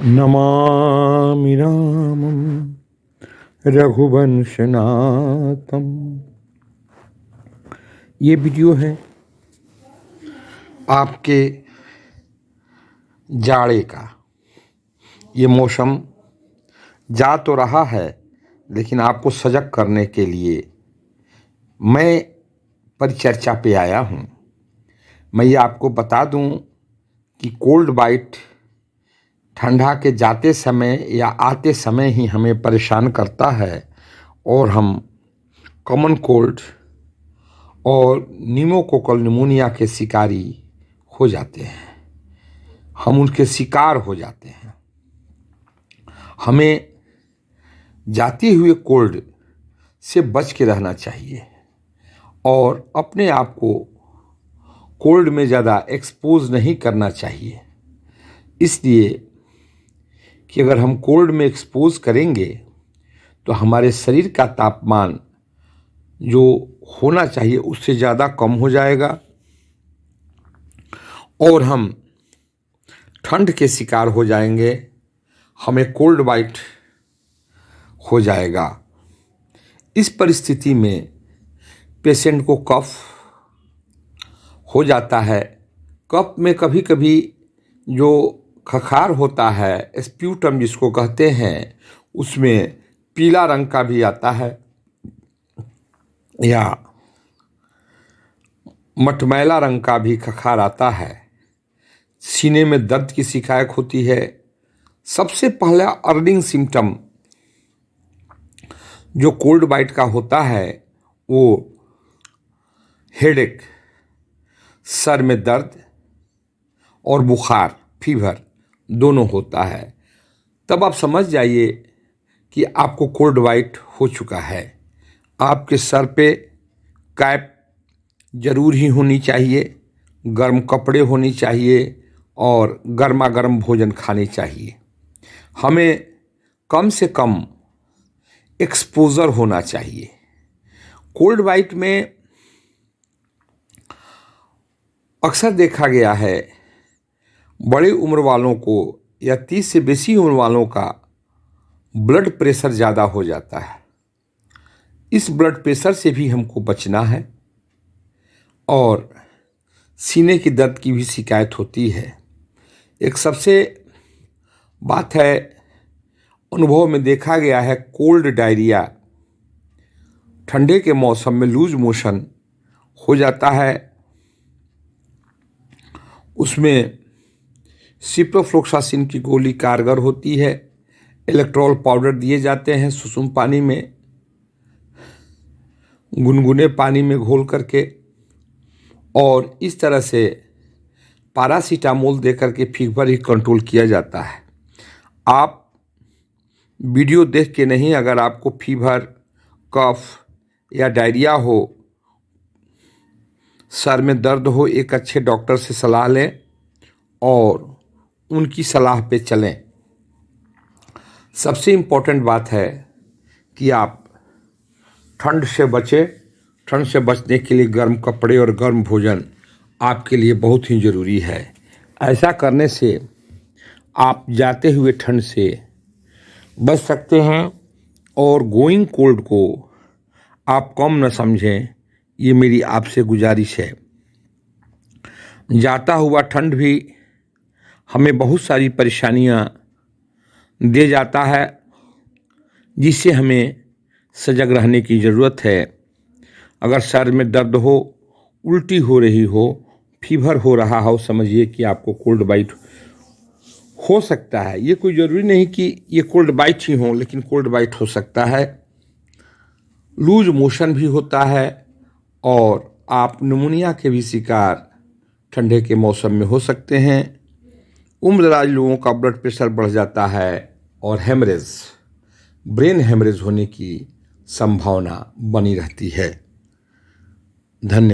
नमामि रामं रघुवंशनाथम। ये वीडियो है आपके जाड़े का। ये मौसम जा तो रहा है, लेकिन आपको सजग करने के लिए मैं परिचर्चा पे आया हूँ। मैं ये आपको बता दूँ कि कोल्ड बाइट ठंडा के जाते समय या आते समय ही हमें परेशान करता है और हम कॉमन कोल्ड और न्यूमोकोकल निमोनिया के शिकारी हो जाते हैं। हम उनके शिकार हो जाते हैं। हमें जाते हुए कोल्ड से बच के रहना चाहिए और अपने आप को कोल्ड में ज़्यादा एक्सपोज नहीं करना चाहिए, इसलिए कि अगर हम कोल्ड में एक्सपोज करेंगे तो हमारे शरीर का तापमान जो होना चाहिए उससे ज़्यादा कम हो जाएगा और हम ठंड के शिकार हो जाएंगे। हमें कोल्ड बाइट हो जाएगा। इस परिस्थिति में पेशेंट को कफ हो जाता है। कफ में कभी कभी जो खखार होता है, स्प्यूटम जिसको कहते हैं, उसमें पीला रंग का भी आता है या मटमैला रंग का भी खखार आता है। सीने में दर्द की शिकायत होती है। सबसे पहला अर्निंग सिम्टम जो कोल्ड बाइट का होता है वो हेडेक, सर में दर्द और बुखार, फीवर दोनों होता है। तब आप समझ जाइए कि आपको कोल्ड बाइट हो चुका है। आपके सर पे कैप जरूर ही होनी चाहिए, गर्म कपड़े होनी चाहिए और गर्मा गर्म भोजन खानी चाहिए। हमें कम से कम एक्सपोजर होना चाहिए। कोल्ड बाइट में अक्सर देखा गया है बड़े उम्र वालों को या 30 से बेसी उम्र वालों का ब्लड प्रेशर ज़्यादा हो जाता है। इस ब्लड प्रेशर से भी हमको बचना है और सीने की दर्द की भी शिकायत होती है। एक सबसे बात है, अनुभव में देखा गया है, कोल्ड डायरिया, ठंडे के मौसम में लूज मोशन हो जाता है। उसमें सिप्रोफ्लोक्सासिन की गोली कारगर होती है। इलेक्ट्रॉल पाउडर दिए जाते हैं सुसुम पानी में, गुनगुने पानी में घोल करके, और इस तरह से पैरासीटामोल देकर के फीवर ही कंट्रोल किया जाता है। आप वीडियो देख के नहीं, अगर आपको फीवर, कफ या डायरिया हो, सर में दर्द हो, एक अच्छे डॉक्टर से सलाह लें और उनकी सलाह पे चलें। सबसे इम्पोर्टेंट बात है कि आप ठंड से बचें। ठंड से बचने के लिए गर्म कपड़े और गर्म भोजन आपके लिए बहुत ही ज़रूरी है। ऐसा करने से आप जाते हुए ठंड से बच सकते हैं और गोइंग कोल्ड को आप कम न समझें, ये मेरी आपसे गुजारिश है। जाता हुआ ठंड भी हमें बहुत सारी परेशानियां दे जाता है, जिससे हमें सजग रहने की ज़रूरत है। अगर सर में दर्द हो, उल्टी हो रही हो, फीवर हो रहा हो, समझिए कि आपको कोल्ड बाइट हो सकता है। ये कोई ज़रूरी नहीं कि ये कोल्ड बाइट ही हो, लेकिन कोल्ड बाइट हो सकता है। लूज मोशन भी होता है और आप निमोनिया के भी शिकार ठंडे के मौसम में हो सकते हैं। उम्रदराज लोगों का ब्लड प्रेशर बढ़ जाता है और हेमरेज, ब्रेन हेमरेज होने की संभावना बनी रहती है। धन्यवाद।